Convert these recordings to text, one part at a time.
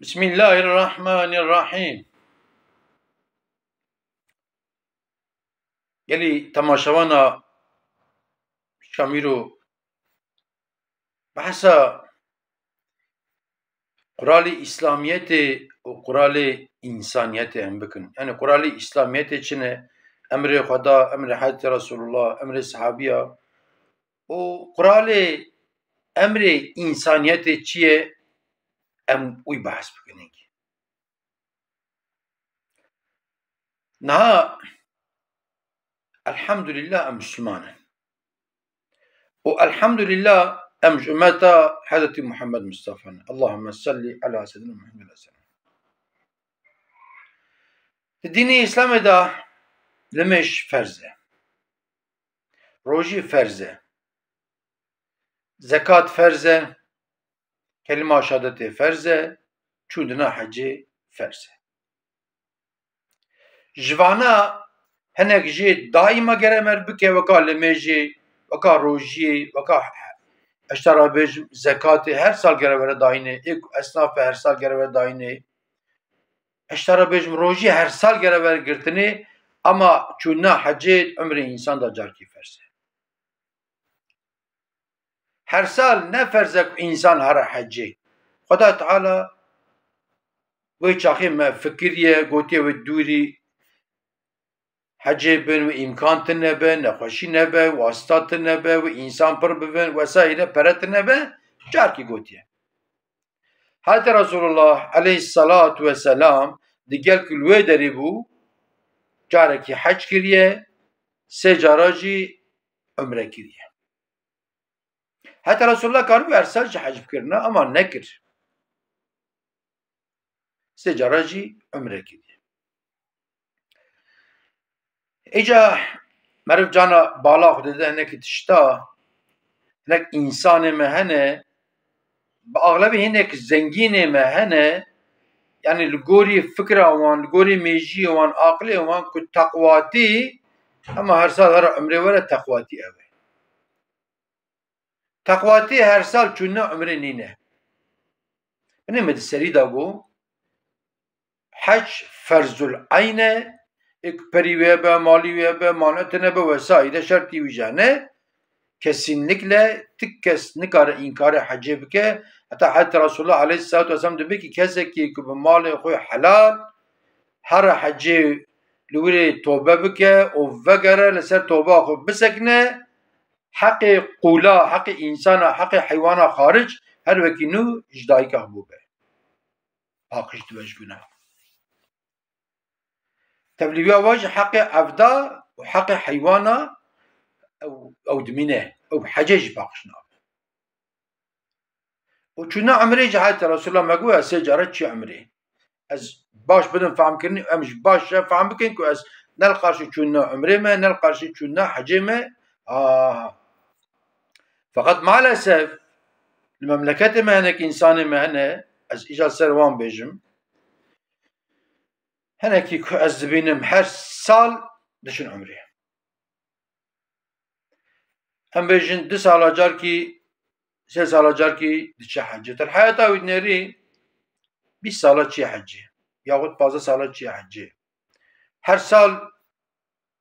Bismillahirrahmanirrahim. Gelî temaşawana Şamîro behsa Kuralê İslamiyetê û Kuralê însaniyetê em bikin. Yani Kuralê İslamiyetê çi ne? Emrê Xweda, emrê Hazretê Resulullah, emrê sahabiya û Kuralê emrê însaniyetê çi ye? Em wî behs bikin. Niha elhamdülillah em Müslüman in. û elhamdülillah em ji ummeta Hazretî Muhammed Mustafa ne. Allahümme salli ala seyyidina Muhammed aleyhisselam. Di dînê İslamê de limeş ferz e. Rojî ferz e. Zekat ferz e. Kelîma şehadetê ferz e. Çûdina hecê ferz e. Ji vana hinek jê daîma geremer bike weka limêjê, weka rojiyê, weka eştera bêjim zekatê her sal gerevere dayînê, esnafê her sal gerevere dayînê, eştera bêjim rojî her sal gerevere girtinê, ama çûna hecê ömrê însan da carkî ferz e. Her sal ne ferz e ku însan here hecê. Xweda Teala wê çaxê me fikiriye gotiye wê dûrî hecê bin, wê îmkan tin nebe, nexweşî nebe, wasita tin nebe, wê însan pir bibin, wesaîre pere tin nebe, carkî gotiye. Hazretê Resulullah aleyhissalatu vesselam di gel ku li wê derê bû, carekî hec kiriye, sê cara jî umre kiriye. Hazretê Resulullah karibû her sal jî hec bikirine ama nekir. Sê cara jî umre kiriye. Îca meriv cana bala xwe dide hinekî tişta, hinek însanê me hene, bi aglebî hinek zengînê me hene, yani li gorî fikra wan, li gorî mêjiyê wan, aqilê wan ku teqwatî, ama her sal here umrê were teqwatî ew e. Teqwatî her sal çûna umrê nîne. Binê me di serî de got, hec ferzul ayn e, perî wê be, malî wê be, manetin hebe vesaîre şertî wî jî hene, kesinlikle tik kes nikare înkarê hecê bike. Heta Hazretê Resulullah aleyhissalatu vesselam dibe ki kesekî ku bi malê xwe helal here hecê li wîrê tobe bike û vegere li ser toba xwe bisekine, heqê qûla, heqê însana, heqê heywana xaric her wekî nû ji dayîka hebû be. Paqij dibe ji günah. Tevlîviya we jî heqê evda û heqê heywana ew dimîne. Ew hecê jî paqij nabe. û çûna umrê jî Hazretê Resulullah me goya sê care çi umrê. Ez baş bidim fehm kirinî, em jî baş fehm bikin ku ez ne li qarşî çûna umrê me, ne li qarşî çûna hecê me. Feqet maalesef li memleketê me hinek însanê me hene, ez îca ser wan bêjim, hinekî ku ez dibînim her sal diçin umrê. Em bêjin 2 sala carkî, 3 sala carkî diçe hecê. Til heyata wî nêrî 20 sala çiye hecê, yaxud 15 sala çiye hecê. Her sal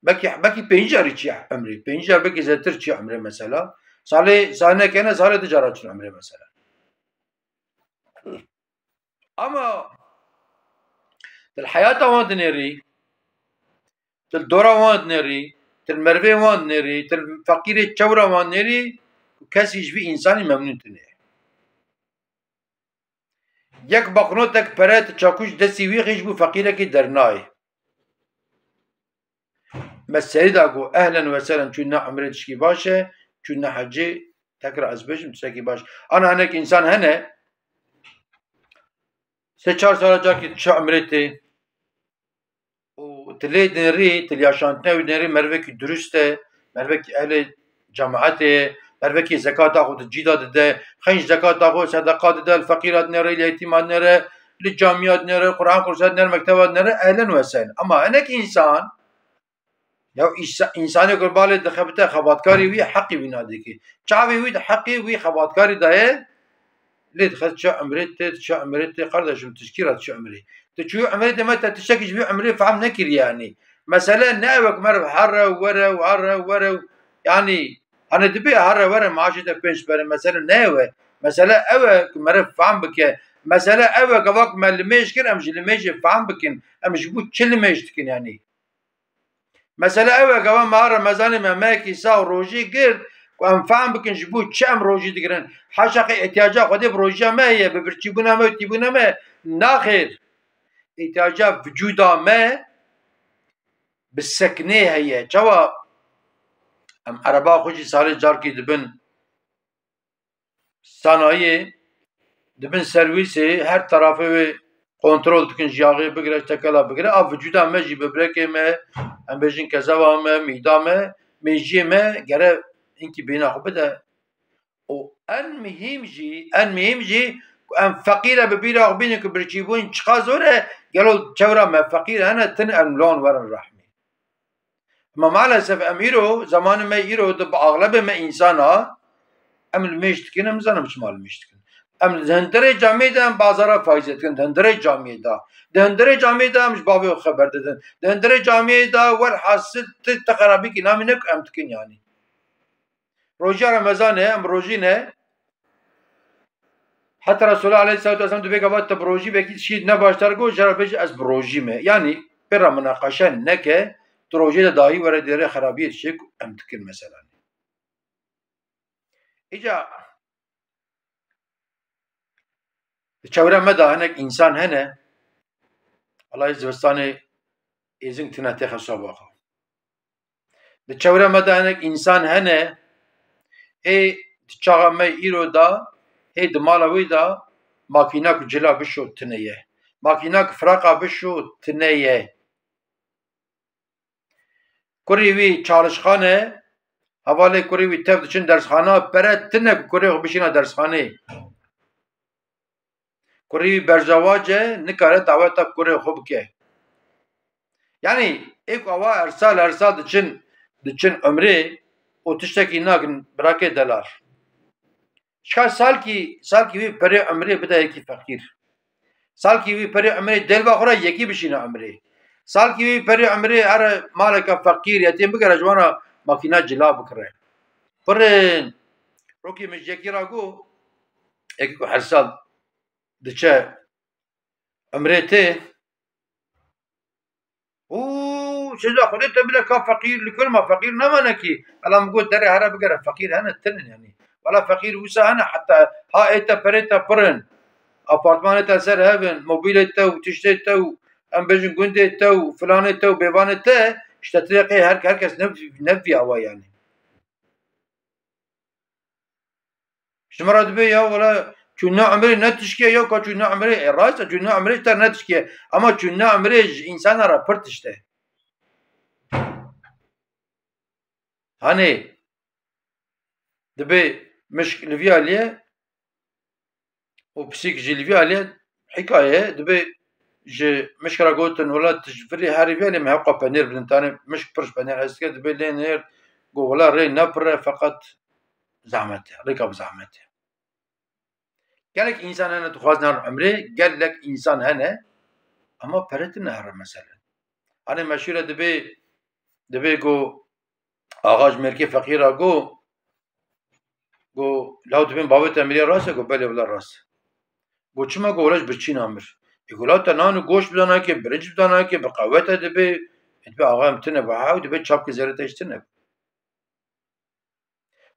belkî 5 carî çiye umrê, 5 car belkî zêdetir çiye umrê mesela. Salê kene salê 2 cara çin umrê mesela. Ama til heyata wan dinêrî, til dora wan dinêrî, til merivê wan dinêrî, til feqîrê çewra wan dinêrî, kesî ji vî însanî memnûn tune. Yek baqnotek pere ti çakû ji destî wî xîj bû feqîrekî dernayê. Me serî da got ehlen ve sehlen çûna umrê tişkî baş e, çûna hecê tekrar ez bêjim tiştekî baş. Ana hinek însan hene 3-4 sala carkî diçe umrê tê û tilê dinêrî, til yaşantina wî dinêrî merivekî durust e, merivekî ehlê cemaetê, merivekî zekata xwe di cîda dide, xenc zekata xwe sedeqa dide, li feqîra dinêre, li yetîma dinêre, li camiya dinêre, Qur'an kursa dinêre, mekteba dinêre, ehlen ve sehlen. Ama hinek însan, ya însanê ku balê dixebite xebatkarî wî heqî wî nadike. Çavê wî di heqê wî xebatkarî daye ليت خذ شو عمرت شو عمرت قردشم تشكيرات شو عمري تشو عمرت متى تشكي شو عمري فهم نكر يعني مثلا ناوك مر حرة ورا وعرة ورا يعني أنا دبي حرة ورا ما عشت بينش بره مثلا ناوي مثلا أوك مر فهم بك مثلا أوك وقت ما لميش كن أمش لميش فهم بكن أمش بود شل لميش تكن يعني مثلا أوك وقت ما رمضان ما ماكي ساو روجي قرد وام فهم بکن جبو چم روزی دیگرن حشق احتیاجا خودی بروژه ما هي ببرچیبونا ما تیبونا ما ناخیر احتیاجا وجودا ما بالسكنه هي جوا ام عربا خوشی سال جار کی دبن صنایع دبن سرویسی هر طرفه کنترل دکن جاغي بگره تکلا بگره اف وجودا ما جی ببرکه ما ام بجین کزوا ما میدا ما میجی ما گره اینکی بینا خو بده و ان مهم جي ام فقيره ببيرا وبينك برجيبون چقا زوره قالوا جورا ما فقيره انا تن املون ورا الرحمه ما مالسف اميرو زمان ما يرو دب اغلب ما انسانا ام المشتكن ام زنا مش مال المشتكن ام دهندره جامعه دا بازارا فايزت كن دهندره جامعه دا مش باوي خبر ددن دهندره جامعه دا والحاصل تقربي كي نامنك ام تكن يعني روجا رمضان ام روجينه حتى رسول الله عليه الصلاة والسلام دبي قبضت بروجي بكيت شيء نباشتر جو جربش از بروجي ما يعني برا مناقشة نكه تروجي داهي ورا ديره خرابية شيء امتكن مثلا إجا تشاورا مدى هناك إنسان هنا الله يزبستاني إذن تناتي خصاباقا تشاورا مدى هناك إنسان هنا هي تشاغا ما إيرو دا هي دمالا ويدا ماكيناك جلا بشو تنيه ماكيناك فراقا بشو تنيه كوريوي چالشخانه حواله كوريوي تفت چن درسخانه برد تنك كوريو بشينا درسخانه كوريوي برزواجه نكاره دعوتا كوريو خوب که يعني ايكو اوا ارسال دچن عمره و تشتكي ناكن براكه دلار شکار سال کی وی پری عمره بده کی فقیر سال کی وی پری عمره دل باخورا یکی بشینه عمره سال کی وی پری عمره هر مالک فقیر یتیم بگره جوانا ماکینا جلا بکره پرن روکی مجکی راگو اکی هر سال دچه عمره ته او شجع خودت بلا کا فقیر لكل ما فقیر نمانه کی الان گو در هر بگره فقیر هنه تنن يعني ولا فقير وسا أنا حتى ها إتا بريتا برن أبارتمان تا سر هبن موبيل تا وتشتري تا أم بيجن جندي تا وفلان تا وبيبان تا اشتتريقي هركس نفي أوا يعني شمرات بي يا ولا كنا عمري نتشكي يا كنا عمري راسا كنا عمري تر نتشكي أما كنا عمري إنسان رابرتشته هني دبي مش لفيا عليه وبسيك جي لفيا عليه حكاية دبي جي مش كراغوتن ولا تجفري هاري اللي ما يبقى بانير بلنتاني مش برش بانير هسكت دبي لينير قو ولا ري نبر فقط زعمته ركب زعمته قال لك إنسان أنا تخواز نهر عمري قال لك إنسان أنا أما بريت النهر مثلا أنا مشهورة دبي قو آغاج مركي فقيرة قو لو تبين بابت أمري راسه قو بله ولا راسه قو چما قو ولاش برچين أمر يقول لا تنانو گوش بدانا كي برنج بدانا كي بقوته دبي آغا امتنه بحاو دبي چاب كزيرته اشتنه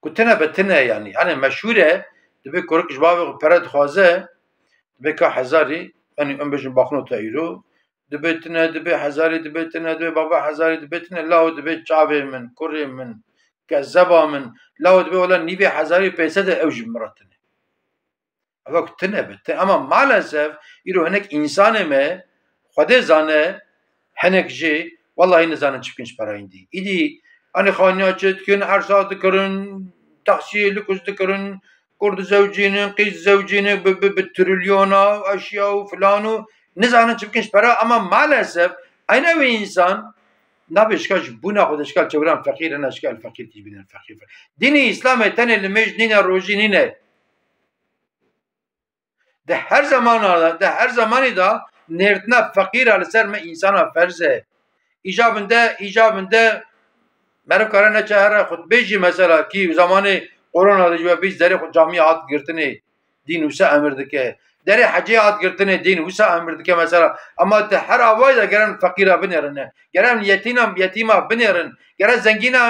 قو تنه بتنه يعني أنا مشهورة دبي كورك جبابي پرد خوازه دبي كا حزاري يعني ام بجن باخنو تايرو دبي تنه دبي حزاري دبي تنه دبي بابا حزاري دبي تنه لاو دبي چابي من كوري من كذبا من لاو دبي ولا نيبي حزاري بيسده اوج مرتنه وقت تنه اما مالسف يرو هناك انسان ما خده زانه هناك جي والله نزانه چبكنش برايندي ايدي انا خانيا چتكن ارسات كرن تحصيل كوز كرن كرد زوجين قيس زوجين بتريليونا اشياء وفلانو نزانه چبكنش برا اما مالسف اين انسان نبشكاش بونا خودشكال چوران فقير انا اشكال فقير تجيبين الفقير دين اسلام تن المج دين الروجين هنا ده her zamanlarda ده her zamanı da nerdine fakir alser me insana ferze icabında merhaba karana çahara hutbeci mesela ki zamanı korona da biz deri camiye at girtini din usa emirdike deri hacıya at girtini din usa emirdike mesela ama de her avayda gelen fakira binerin gelen yetima binerin gelen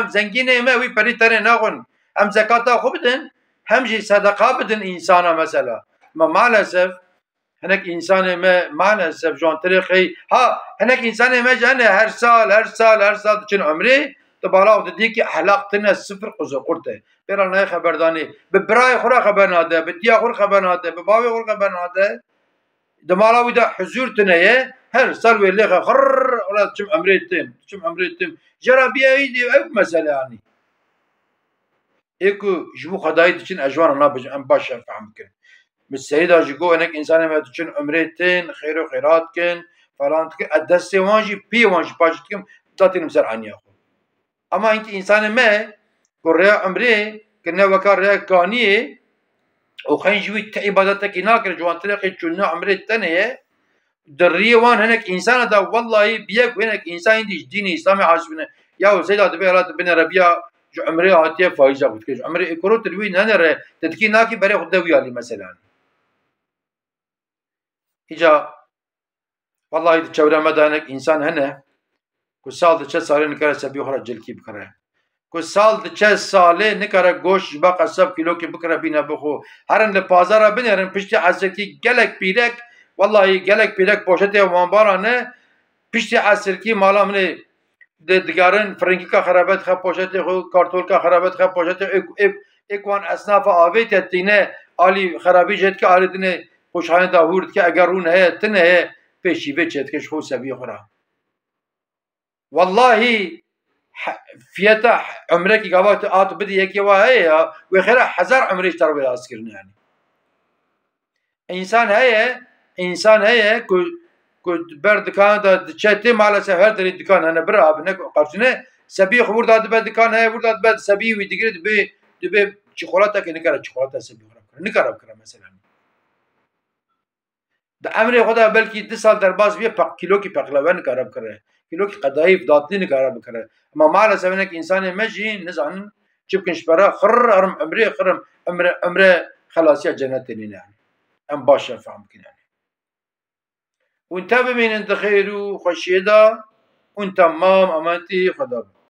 zengine me vi peritane nagun hem zekata khubdin hem ji sadaka bidin insana mesela ama maalesef هناك إنسان ما maalesef جون طريقي ها هناك إنسان ما جانا هر سال تشين عمري تبالا ودي كي أحلاقتنا صفر قزو قرته بيرا ناي خبرداني ببراي خورا خبر ناده بديا خور خبر ناده ببابي خور خبر ناده دمالا ودا حزور تنيه هر سال ويلي خر ولا تشم عمري تم جرى بيا ايدي او مسألة يعني ايكو جمو خداي تشين اجوان انا ام باشا فهم كن بالسيدة جيكو هناك إنسان ما تشين عمرتين خير وخيرات كن فلان تكن الدست وانجي بي وانجي باجت كم تاتين مسر عني أخو أما إنك إنسان ما كوريا عمري كنا وكار ريا كانية وخين جوي تعبادتك ناكر جوان طريقي تشونا عمرتين دريه وان هناك إنسان دا والله بيك وهناك إنسان دي ديني إسلامي عاجبنا يا سيدة تبي هلا تبينا ربيع جو عمري عاتية فايزة بتكش عمري إكرو تلوين هنر تدكي ناكي بري خدوي علي مثلا إجا والله تشاورا مدانك إنسان هنا كل سال دچه ساله نكره سبي خورا جلكي بكره كل سال دچه ساله نكره گوش باقا سب كيلو كي بكره بينا بخو هرن لپازارا بنرن پشت عصر كي گلك بيرك والله گلك بيرك پوشته وانبارانه پشت عصر كي مالا منه دگارن فرنگي کا خرابت خ پوشته خو کارتول کا خرابت خ پوشته اكوان اصناف آويت تينه علي خرابي جت که علي دنه خوشحانه داورد که اگر اون هي تنه پیشی بچت که خو سبي خورا والله فيتا عمرك قابات آت بدي هيك وهي وخير حزر عمري ترى أذكرني يعني إنسان هي كنت برد كان ده شتى ماله سهر دري دكان أنا برا بنك قرشنا سبي خبر ده بعد دكان هي خبر ده بعد سبي ويدقير دبي شوكولاتة كنكرة شوكولاتة سبي نكرة مثلا ده عمري خدا بلكي 10 سال درباز بيه كيلو کی پقلوه نکارب کرده كيلو کی قدایف داتنی نکارب کرده اما maalesef انك انسان مجي نزعن چبكنش برا خر عمره خلاصية جنتين يعني ام باشا فهم كده يعني وانت بمين انت خير وخشيدا وانت مام امانتي خدا